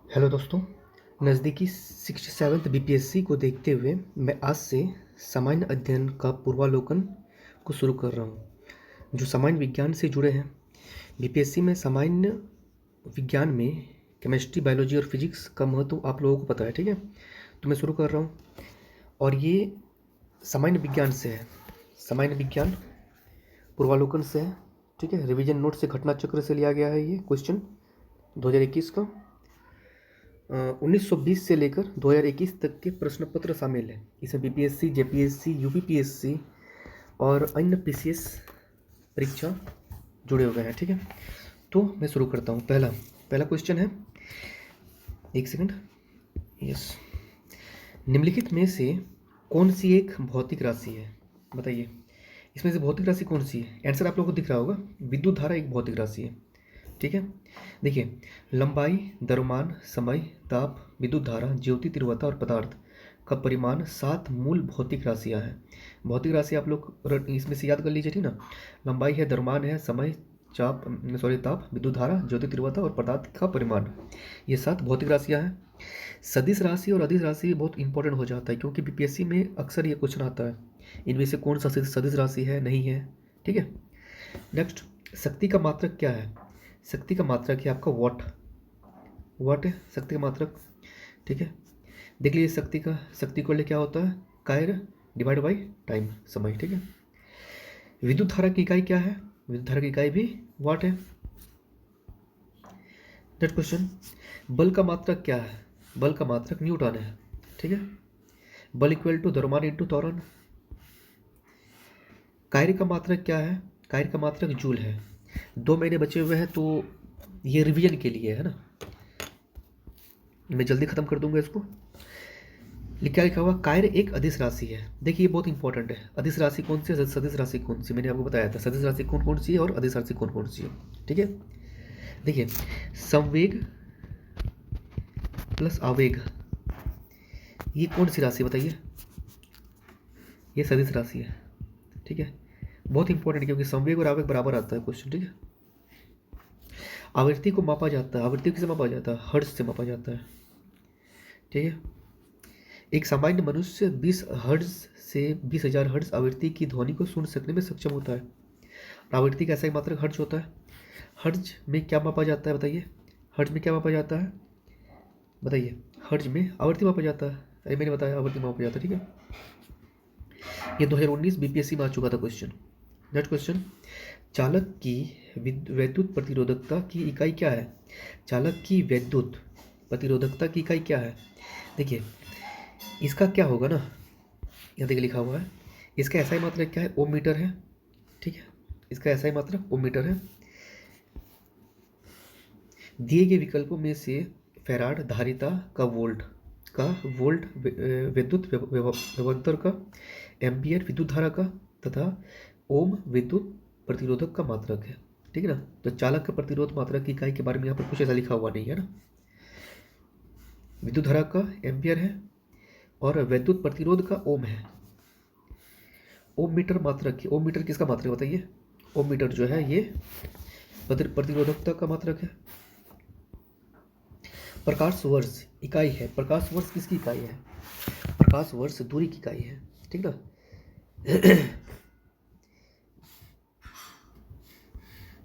Hello दोस्तों, नज़दीकी 67th BPSC को देखते हुए मैं आज से सामान्य अध्ययन का पूर्वावलोकन को शुरू कर रहा हूँ, जो सामान्य विज्ञान से जुड़े हैं। बीपीएससी में सामान्य विज्ञान में केमिस्ट्री, बायोलॉजी और फिजिक्स का महत्व आप लोगों को पता है, ठीक है। तो मैं शुरू कर रहा हूँ और ये सामान्य विज्ञान से है, सामान्य विज्ञान पूर्वावलोकन से है, ठीक है। रिवीजन नोट से, घटना चक्र से लिया गया है ये क्वेश्चन 2021 का। 1920 से लेकर 2021 तक के प्रश्न पत्र शामिल है। इसमें बीपीएससी, जेपीएससी, यूपीपीएससी और अन्य पीसीएस परीक्षा जुड़े हुए हैं, ठीक है। तो मैं शुरू करता हूँ। पहला क्वेश्चन है, एक सेकंड, यस। निम्नलिखित में से कौन सी एक भौतिक राशि है, बताइए। इसमें से भौतिक राशि कौन सी है? आंसर आप लोगों को दिख रहा होगा, विद्युत धारा एक भौतिक राशि है, ठीक है। देखिए, लंबाई, द्रव्यमान, समय, ताप, विद्युत धारा, ज्योति तीव्रता और पदार्थ का परिमाण 7 मूल भौतिक राशियां हैं। भौतिक राशि आप लोग इसमें से याद कर लीजिए, ठीक ना। लंबाई है, द्रव्यमान है, समय, ताप, विद्युत धारा, ज्योति तीव्रता और पदार्थ का परिमाण, ये 7 भौतिक राशियां हैं। सदिश राशि और अदिश राशि बहुत इंपॉर्टेंट हो जाता है, क्योंकि बीपीएससी में अक्सर ये क्वेश्चन आता है, इनमें से कौन सा सदिश राशि है, नहीं है, ठीक है। नेक्स्ट, शक्ति का मात्रक क्या है? शक्ति का मात्रक है आपका वाट है शक्ति का मात्रक, ठीक है। देख लीजिए, शक्ति को ले क्या होता है, कायर डिवाइड बाई टाइम, समय, ठीक है। विद्युत धारा की इकाई क्या है? विद्युत धारा की इकाई भी वाट है। नेक्स्ट क्वेश्चन, बल का मात्रक क्या है? बल का मात्रक न्यूटन है, ठीक है। बल इक्वल टू द्रव्यमान इंटू त्वरण। कार्य का मात्रक क्या है? कार्य का मात्रक जूल है। 2 महीने बचे हुए हैं, तो ये रिवीजन के लिए है ना, मैं जल्दी खत्म कर दूंगा इसको। क्या लिखा हुआ, कार्य एक अदिश राशि है। देखिए, ये बहुत इंपॉर्टेंट है। अदिश राशि कौन सी है, सदिश राशि कौन सी, मैंने आपको बताया था सदिश राशि कौन कौन सी है और अदिश राशि कौन कौन सी है, ठीक है। देखिए, संवेग प्लस आवेग, ये कौन सी राशि बताइए? ये सदिश राशि है, ठीक है। बहुत इंपॉर्टेंट, क्योंकि संवेग और आवेग बराबर आता है क्वेश्चन, ठीक है। आवृत्ति को मापा जाता है, आवृत्ति किसे मापा जाता है? हर्ट्ज से मापा जाता है, ठीक है। एक सामान्य मनुष्य 20 हर्ट्ज से 20,000 हर्ट्ज आवृत्ति की ध्वनि को सुन सकने में सक्षम होता है। आवृत्ति का ऐसा ही मात्रक हर्ट्ज होता है। हर्ट्ज में क्या मापा जाता है बताइए? हर्ट्ज में क्या मापा जाता है बताइए? हर्ट्ज में आवृत्ति मापा जाता है, अरे मैंने बताया आवृत्ति मापा जाता है, ठीक है। ये 2019 बीपीएससी में आ चुका था क्वेश्चन। नेक्स्ट क्वेश्चन, चालक की वैद्युत प्रतिरोधकता की इकाई क्या है? चालक की वैद्युत प्रतिरोधकता की इकाई क्या है? देखिए, इसका क्या होगा ना, यहाँ देखिए लिखा हुआ है, इसका एसआई मात्रक क्या है? ओम मीटर है, ठीक है। इसका एसआई मात्रक ओम मीटर है। दिए गए विकल्पों में से फैराड धारिता का वोल्ट विद्युत विभवांतर का, एम्पियर विद्युत धारा का तथा ओम विद्युत प्रतिरोधक का मात्रक है, ठीक है ना। तो चालक का प्रतिरोध मात्रक की इकाई के बारे में यहाँ पर कुछ ऐसा लिखा हुआ नहीं है ना। विद्युत धारा का एम्पियर है और विद्युत प्रतिरोध का ओम है। ओम मीटर मात्रक, ओम मीटर किसका मात्रक बताइए? ओम मीटर जो है ये प्रतिरोधकता का मात्रक है। प्रकाश वर्ष इकाई है, प्रकाश वर्ष किसकी इकाई है? प्रकाश वर्ष दूरी की इकाई है, ठीक ना।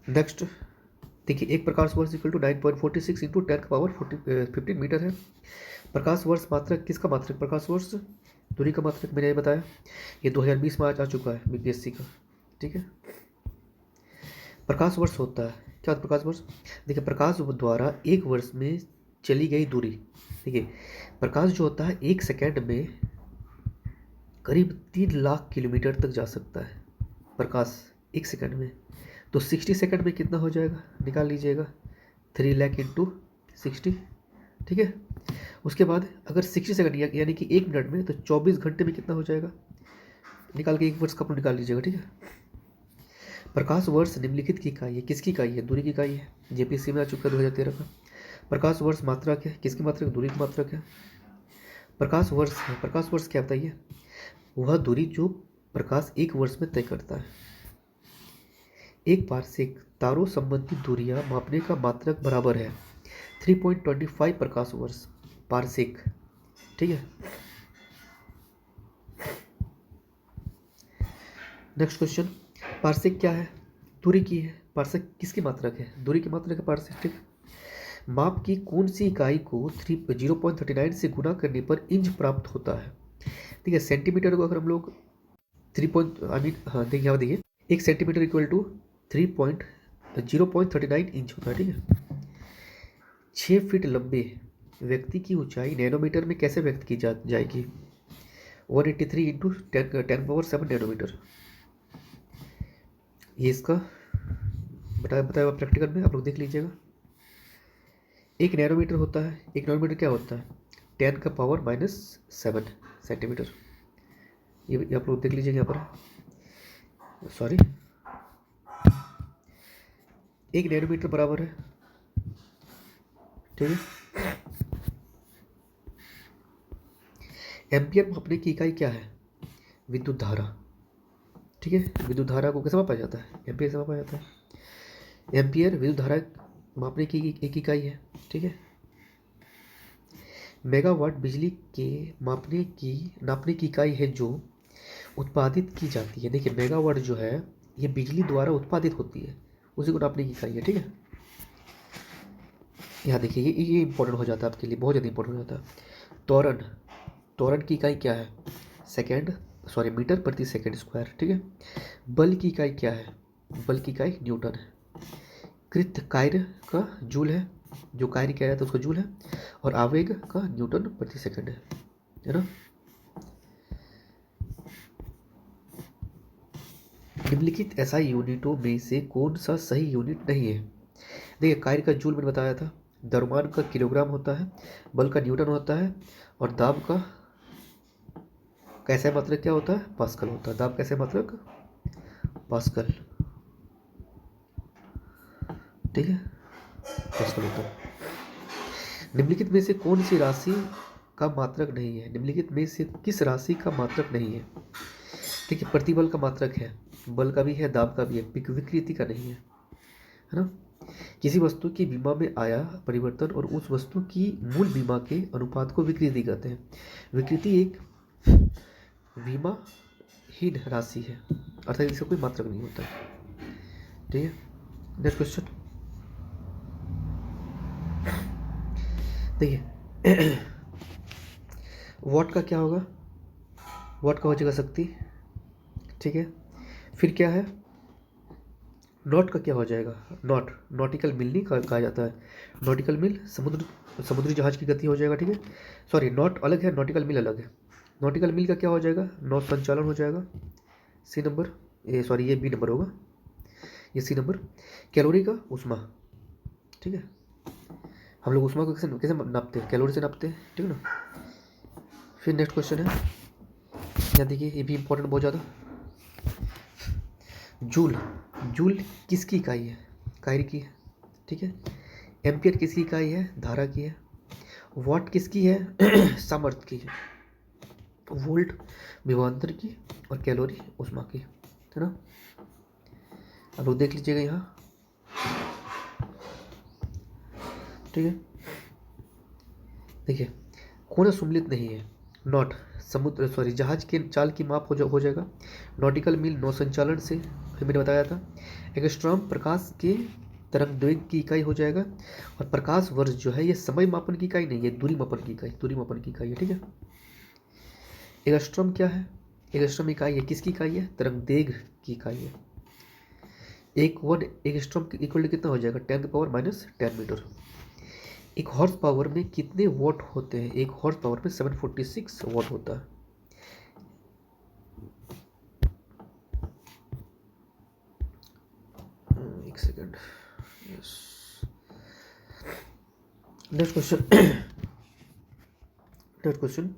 नेक्स्ट देखिए, एक प्रकाश वर्ष इक्वल टू 9.46 इंटू 10 का पावर 15 मीटर है। प्रकाश वर्ष मात्रक किसका मात्रक? प्रकाश वर्ष दूरी का मात्रक मैंने बताया, ये 2020 में आ चुका है बीपीएससी का, ठीक है। प्रकाश वर्ष होता है क्या? प्रकाश वर्ष, देखिए, प्रकाश द्वारा एक वर्ष में चली गई दूरी, देखिए, प्रकाश जो होता है 1 सेकेंड में करीब 3 लाख किलोमीटर तक जा सकता है। प्रकाश 1 सेकेंड में, तो 60 सेकेंड में कितना हो जाएगा, निकाल लीजिएगा, 3 लाख इंटू 60, ठीक है। उसके बाद अगर 60 सेकेंड यानी कि 1 मिनट में, तो 24 घंटे में कितना हो जाएगा, निकाल के 1 वर्ष का निकाल लीजिएगा, ठीक है। प्रकाश वर्ष निम्नलिखित की इकाई है, किसकी इकाई है? दूरी की इकाई है। जेपीएससी में आ चुका है 2013 का। प्रकाश वर्ष मात्रक है, किसकी मात्रक? दूरी की मात्रक है। प्रकाश वर्ष है, प्रकाश वर्ष क्या बताइए? वह दूरी जो प्रकाश 1 वर्ष में तय करता है। एक पारसेक तारों संबंधित दूरियां मापने का मात्रक बराबर है 3.25 प्रकाश वर्ष पारसेक, ठीक है। नेक्स्ट क्वेश्चन, पारसेक क्या है? दूरी की है। पारसेक किसकी मात्रक है? दूरी की मात्रक है पारसेक, ठीक है। माप की कौन सी इकाई को 0.39 से गुना करने पर इंच प्राप्त होता है? ठीक है, सेंटीमीटर को अगर हम लोग 3 हाँ देखिए, 1 सेंटीमीटर इक्वल टू 0.39 इंच होता है, ठीक है। 6 फीट लंबे व्यक्ति की ऊंचाई नैनोमीटर में कैसे व्यक्त की जाएगी? 183 इंटू 10⁻7 नैनोमीटर। ये इसका बताया हुआ प्रैक्टिकल में, आप लोग देख लीजिएगा। 1 नैनोमीटर होता है, 1 नैनोमीटर क्या होता है? 10⁻⁻7 सेंटीमीटर। ये आप लोग देख लीजिएगा यहाँ पर, सॉरी, 1 नैनोमीटर बराबर है, ठीक है। एम्पियर मापने की इकाई क्या है? विद्युत धारा, ठीक है। विद्युत धारा को कैसे मापा जाता है? एम्पियर से मापा जाता है। एम्पियर विद्युत धारा मापने की एक इकाई है, ठीक है। मेगावाट बिजली के नापने की इकाई है जो उत्पादित की जाती है। देखिए, मेगावाट जो है ये बिजली द्वारा उत्पादित होती है, उसी को नापने की इकाई है, ठीक है। यहाँ देखिए, ये इंपॉर्टेंट हो जाता है आपके लिए, बहुत ज़्यादा इंपॉर्टेंट हो जाता है। त्वरण की इकाई क्या है? मीटर प्रति सेकंड स्क्वायर, ठीक है। बल की इकाई क्या है? बल की इकाई न्यूटन है। कृत कार्य का जूल है, जो कार्य किया जाता है उसका जूल है, और आवेग का न्यूटन प्रति सेकंड है ना। निम्नलिखित एसआई यूनिटों में से कौन सा सही यूनिट नहीं है? देखिए, कार्य का जूल मैंने बताया था, द्रव्यमान का किलोग्राम होता है, बल का न्यूटन होता है, और दाब का कैसे मात्रक क्या होता है? पास्कल होता है। दाब कैसे मात्रक? पास्कल, ठीक है, पास्कल होता है। निम्नलिखित में से कौन सी राशि का मात्रक नहीं है? निम्नलिखित में से किस राशि का मात्रक नहीं है? ठीक है, प्रतिबल का मात्रक है, बल का भी है, दाब का भी है, विकृति का नहीं है ना। किसी वस्तु की विमा में आया परिवर्तन और उस वस्तु की मूल विमा के अनुपात को विकृति कहते हैं। विकृति एक विमाहीन राशि है, अर्थात इसका कोई मात्रक नहीं होता, ठीक है। नेक्स्ट क्वेश्चन देखिए, वॉट का क्या होगा? वॉट का हो जाएगा शक्ति, ठीक है। फिर क्या है? नॉट का क्या हो जाएगा? नॉटिकल मिल नहीं कहा जाता है। नॉटिकल मिल समुद्री जहाज की गति हो जाएगा, ठीक है। सॉरी, नॉट अलग है, नॉटिकल मिल अलग है। नॉटिकल मिल का क्या हो जाएगा? नौत संचालन हो जाएगा, सी नंबर। ये बी नंबर होगा, ये सी नंबर। कैलोरी का ऊष्मा, ठीक है। हम लोग ऊष्मा को कैसे नापते हैं? कैलोरी से नापते हैं, ठीक है ना। फिर नेक्स्ट क्वेश्चन है, यहाँ देखिए, ये भी इंपॉर्टेंट बहुत ज़्यादा। जूल किसकी इकाई है? कार्य की है, ठीक है। एम्पियर किसकी इकाई है? धारा की है। वॉट किसकी है? सामर्थ्य की है। वोल्ट विभवांतर की, और कैलोरी ऊष्मा की, है ना। अब लोग देख लीजिएगा यहाँ, ठीक है। देखिए, कौन सम्मिलित नहीं है? नॉट जहाज के चाल की माप हो जाएगा। नॉटिकल मील नौ संचालन से, मैंने बताया था। एंगस्ट्रॉम प्रकाश के तरंगदैर्घ्य की इकाई हो जाएगा। और प्रकाश वर्ष जो है ये समय मापन की इकाई नहीं है, दूरी मापन की इकाई है, ठीक है। एंगस्ट्रॉम क्या है? एंगस्ट्रॉम इकाई है, किसकी इकाई है? तरंगदैर्घ्य की इकाई है। एक एंगस्ट्रॉम इक्वल कितना हो जाएगा? 10⁻⁻10 मीटर। एक हॉर्स पावर में कितने वॉट होते हैं? एक हॉर्स पावर में 746 वॉट होता है। एक सेकंड, यस। नेक्स्ट क्वेश्चन,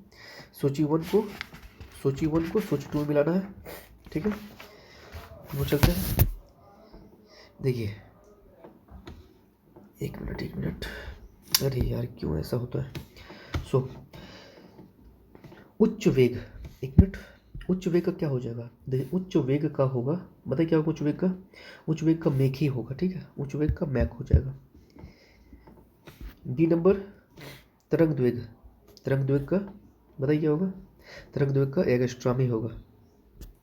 सूची वन को सूची 2 में मिलाना है, ठीक है। वो चलते हैं, देखिए, एक मिनट, अरे यार क्यों ऐसा होता है? उच्च वेग, एक मिनट, उच्च वेग का क्या हो जाएगा? देखिए, उच्च वेग का होगा, बताइए क्या होगा? उच्च वेग का मैक ही होगा, ठीक है। उच्च वेग का मैक हो जाएगा। बी नंबर तरंग द्वेग। तरंग द्वेग का बताइए क्या होगा? तरंग द्वेग का एंगस्ट्रॉम होगा,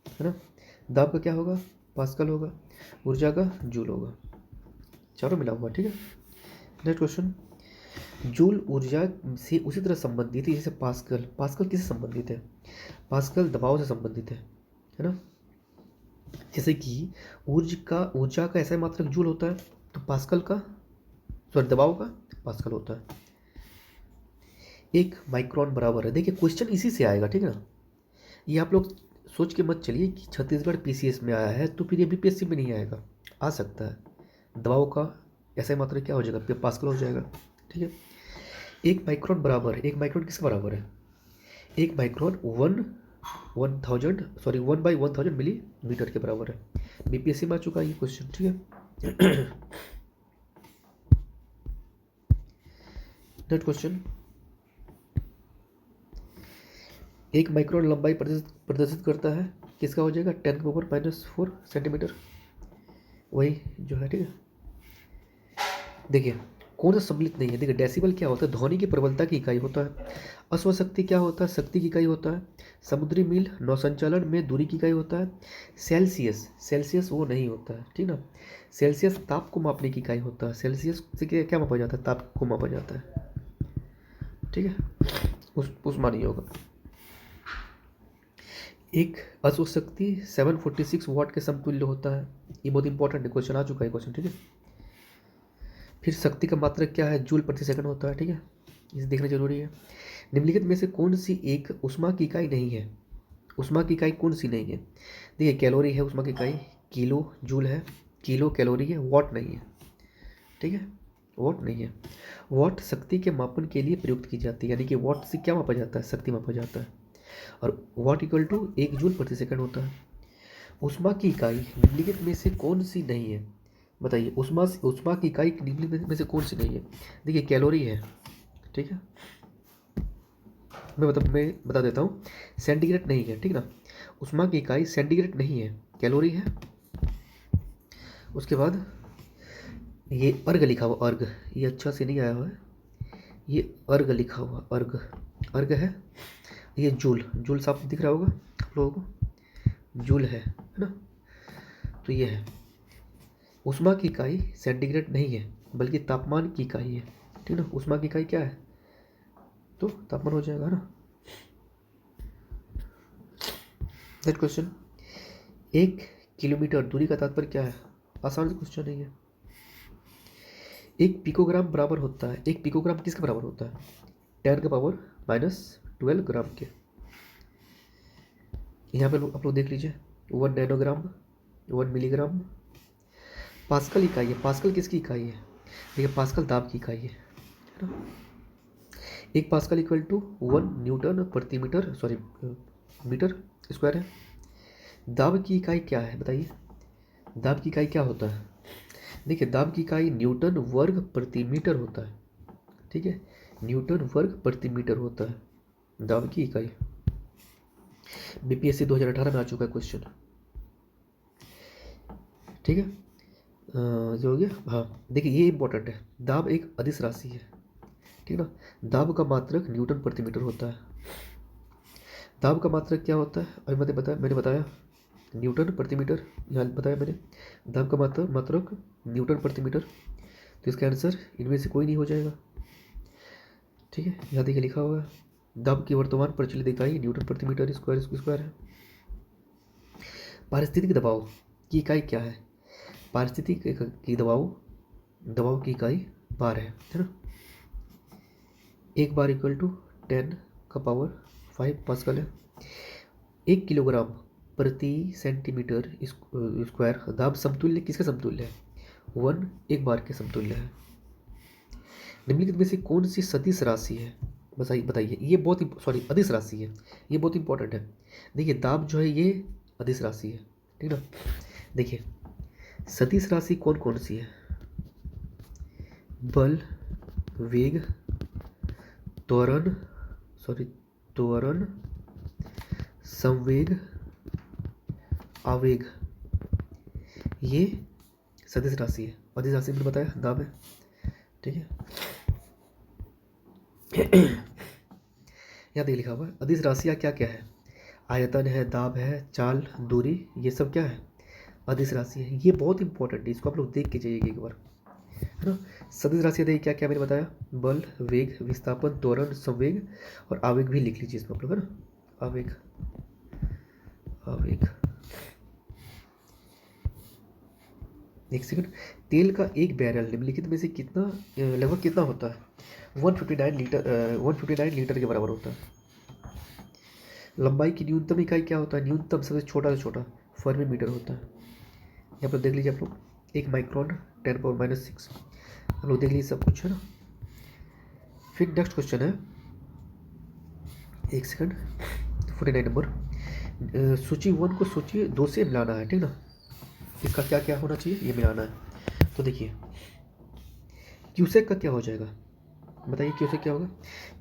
है ना। दाब का क्या होगा? पास्कल होगा। ऊर्जा का जूल होगा। चारों मिला हुआ, ठीक है। नेक्स्ट क्वेश्चन, जूल ऊर्जा से उसी तरह संबंधित है जैसे पास्कल। पास्कल किससे संबंधित है? पास्कल दबाव से संबंधित है ना। जैसे कि ऊर्जा का ऐसा मात्रक जूल होता है, तो पास्कल का सॉरी दबाव का पास्कल होता है। एक माइक्रोन बराबर है, देखिए क्वेश्चन इसी से आएगा, ठीक है ना। ये आप लोग सोच के मत चलिए कि छत्तीसगढ़ पीसीएस में आया है तो फिर ये बीपीएससी में नहीं आएगा, आ सकता है। दबाव का ऐसा मात्रक क्या हो जाएगा? पास्कल हो जाएगा, ठीक है। एक माइक्रोन बराबर है, एक माइक्रोन किसके बराबर है? एक माइक्रोन 1/1000 मिलीमीटर के बराबर है। बीपीएससी में आ चुका है ये क्वेश्चन, ठीक है। नेक्स्ट क्वेश्चन, एक माइक्रोन लंबाई प्रदर्शित करता है, किसका हो जाएगा? 10⁻⁻4 सेंटीमीटर, वही जो है, ठीक है। देखिए कौन सा सम्मिलित नहीं है? देखिए डेसिबल क्या होता है? ध्वनि की प्रबलता की इकाई होता है। अश्वशक्ति क्या होता है? शक्ति की इकाई होता है। समुद्री मील नौसंचालन में दूरी की इकाई होता है। सेल्सियस, सेल्सियस वो नहीं होता है, ठीक ना। सेल्सियस ताप को मापने की इकाई होता है। सेल्सियस से क्या मापा जाता है? ताप को मापा जाता है, ठीक है। उस मानी होगा। एक अश्वशक्ति 746 वाट के समतुल्य होता है। ये बहुत इंपॉर्टेंट है, क्वेश्चन आ चुका है क्वेश्चन, ठीक है। फिर शक्ति का मात्रक क्या है? जूल प्रति सेकंड होता है, ठीक है। इसे देखना जरूरी है। निम्नलिखित में से कौन सी एक ऊष्मा की इकाई नहीं है? ऊष्मा की इकाई कौन सी नहीं है? देखिए कैलोरी है ऊष्मा की इकाई, किलो जूल है, किलो कैलोरी है, वॉट नहीं है, ठीक है। वॉट नहीं है। वॉट शक्ति के मापन के लिए प्रयुक्त की जाती है, यानी कि वॉट से क्या मापा जाता है? शक्ति मापा जाता है। और वॉट इक्वल टू 1 जूल प्रति सेकंड होता है। ऊष्मा की इकाई निम्नलिखित में से कौन सी नहीं है? बताइए ऊष्मा की इकाई निम्नलिखित में से कौन सी नहीं है? देखिए कैलोरी है, ठीक है। मैं बता देता हूँ, सेंटीग्रेड नहीं है, ठीक ना। ऊष्मा की इकाई सेंटीग्रेड नहीं है, कैलोरी है। उसके बाद ये अर्ग लिखा हुआ, अर्ग, ये अच्छा से नहीं आया हुआ है, ये अर्ग लिखा हुआ, अर्ग, अर्ग है। ये जूल, जूल साफ दिख रहा होगा आप लोगों को, जूल है ना। तो ये है, ऊष्मा की इकाई सेंटीग्रेड नहीं है बल्कि तापमान की इकाई है, ठीक ना। ऊष्मा की इकाई क्या है? तो तापमान हो जाएगा ना। नेक्स्ट क्वेश्चन, 1 किलोमीटर दूरी का तात्पर्य क्या है? आसान क्वेश्चन नहीं है। एक पिकोग्राम बराबर होता है, एक पिकोग्राम किसके बराबर होता है? 10⁻⁻12 ग्राम के। यहाँ पे आप लोग देख लीजिए, 1 नैनोग्राम, 1 मिलीग्राम। पास्कल इकाई है, पास्कल किसकी इकाई है? देखिए पास्कल दाब की इकाई है ना। एक पास्कल इक्वल टू 1 न्यूटन प्रति मीटर, सॉरी मीटर स्क्वायर है। दाब की इकाई क्या है बताइए? दाब की इकाई क्या होता है? देखिए दाब की इकाई न्यूटन वर्ग प्रति मीटर होता है, ठीक है। न्यूटन वर्ग प्रति मीटर होता है दाब की इकाई। बीपीएससी 2018 में आ चुका है क्वेश्चन, ठीक है। जो हो गया, हाँ देखिए ये इंपॉर्टेंट है। दाब एक अदिश राशि है, ठीक ना। दाब का मात्रक न्यूटन प्रति मीटर होता है। दाब का मात्रक क्या होता है? अभी मैंने बताया न्यूटन प्रति मीटर, यहाँ बताया मैंने। दाब का मात्रक न्यूटन प्रति मीटर, तो इसका आंसर इनमें से कोई नहीं हो जाएगा, ठीक है। यहाँ देखिए लिखा हुआ है, दाब की वर्तमान प्रचलित इकाई न्यूटन प्रति मीटर स्क्वायर है। पारिस्थितिक दबाव की इकाई क्या है? पारिस्थितिक की दबाव की इकाई बार है ना। 1 बार इक्वल टू 10⁻⁵ पास्कल है। 1 किलोग्राम प्रति सेंटीमीटर स्क्वायर दाब समतुल्य किसके समतुल्य है? 1 1 बार के समतुल्य है। निम्नलिखित में से कौन सी सदिश राशि है? बताइए। ये बहुत सॉरी अदिश राशि है, ये बहुत इंपॉर्टेंट है। देखिए दाब जो है ये अदिश राशि है, ठीक ना। देखिए सदिश राशि कौन कौन सी है? बल, वेग, त्वरण, संवेग, आवेग, ये सदिश राशि है। अदिश राशि मैंने बताया दाब है, ठीक है। यहाँ देख लिखा हुआ है अदिश राशियाँ क्या क्या है, आयतन है, दाब है, चाल, दूरी, ये सब क्या है अदिश राशि है। ये बहुत इंपॉर्टेंट है, इसको आप लोग देख के जाइएगा एक बार, है ना। सदिश राशि देखिए क्या क्या मैंने बताया, बल, वेग, विस्थापन, त्वरण, संवेग और आवेग भी लिख लीजिए इसमें आप लोग, है ना। आवेग, आवेग। एक सेकंड, तेल का एक बैरल निम्नलिखित में से कितना लगभग कितना होता है, 159 लीटर, 159 लीटर के बराबर होता है। लंबाई की न्यूनतम इकाई क्या होता है, न्यूनतम सबसे छोटा से छोटा फर्मी मीटर होता है। यहाँ पर देख लीजिए आप लोग, 1 माइक्रोन 10⁻⁶, आप लोग देख लीजिए सब कुछ, है ना। फिर नेक्स्ट क्वेश्चन है, एक सेकंड, 49 नंबर, सूची 1 को सूची 2 से मिलाना है, ठीक ना। इसका क्या क्या होना चाहिए, ये मिलाना है। तो देखिए क्यूसेक का क्या हो जाएगा, बताइए क्यूसेक क्या होगा।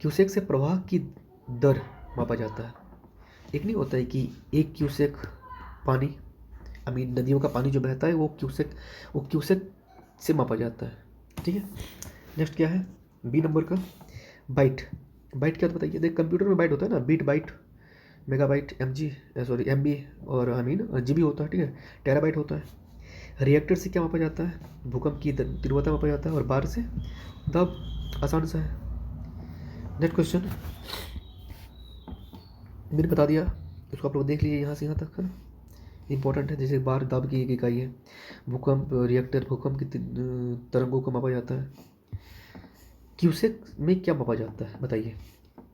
क्यूसेक से प्रवाह की दर मापा जाता है। एक नहीं होता है कि 1 क्यूसेक पानी, नदियों का पानी जो बहता है वो क्यूसेक से मापा जाता है, ठीक है। नेक्स्ट क्या है, बी नंबर का, बाइट। बाइट क्या बताइए, देख कंप्यूटर में बाइट होता है ना, बीट बाइट, मेगाबाइट, एमबी और जीबी होता है, ठीक है। टेराबाइट होता है। रिएक्टर से क्या मापा जाता है, भूकंप की तीव्रता मापा जाता है, और बार से दब, आसान सा है। नेक्स्ट क्वेश्चन मैंने बता दिया, इसको आप लोग देख लीजिए यहाँ से यहाँ तक, है ना, इंपॉर्टेंट है। जैसे बार दाब की एक इकाई है, भूकंप, रिएक्टर, भूकंप की तरंगों को मापा जाता है। क्यूसेक में क्या मापा जाता है बताइए,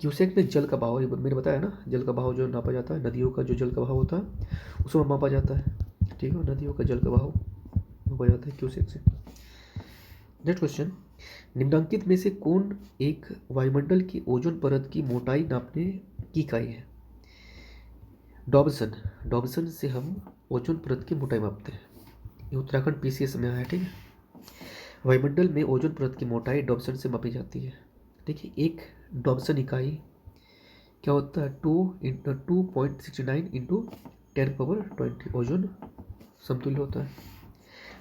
क्यूसेक में जल का बहाव, मैंने बताया ना, जल का बहाव जो नापा जाता है, नदियों का जो जल का बहाव होता है उसको मापा जाता है, ठीक है, नदियों का जल का बहाव मापा जाता है क्यूसेक से। नेक्स्ट क्वेश्चन, निम्नलिखित में से कौन एक वायुमंडल की ओजोन परत की मोटाई नापने की इकाई है। डॉबसन, डॉबसन से हम ओजोन परत की मोटाई मापते हैं, ये उत्तराखंड पीसीएस में आया है, ठीक है। वायुमंडल में ओजोन परत की मोटाई डॉबसन से मापी जाती है। देखिए एक डॉबसन इकाई क्या होता है, 2.69 इंटू 10⁻20 ओजोन समतुल्य होता है।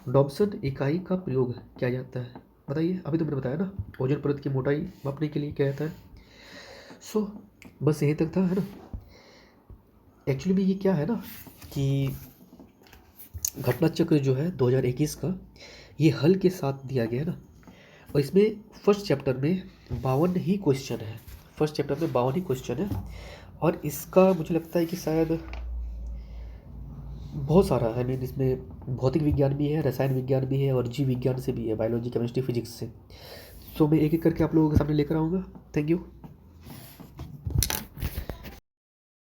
डॉबसन इकाई का प्रयोग किया जाता है, बताइए, अभी तो मैंने बताया ना, ओजोन परत की मोटाई मापने के लिए क्या जाता है। सो बस यहीं तक था, है ना। एक्चुअली में ये क्या है ना कि घटना चक्र जो है 2021 का, ये हल के साथ दिया गया है ना, और इसमें फर्स्ट चैप्टर में 52 ही क्वेश्चन है, फर्स्ट चैप्टर में 52 ही क्वेश्चन है, और इसका मुझे लगता है कि शायद बहुत सारा है, इसमें भौतिक विज्ञान भी है, रसायन विज्ञान भी है, और जीव विज्ञान से भी है, बायोलॉजी, केमिस्ट्री, फिजिक्स से। सो मैं एक एक करके आप लोगों के सामने लेकर आऊँगा। Thank you.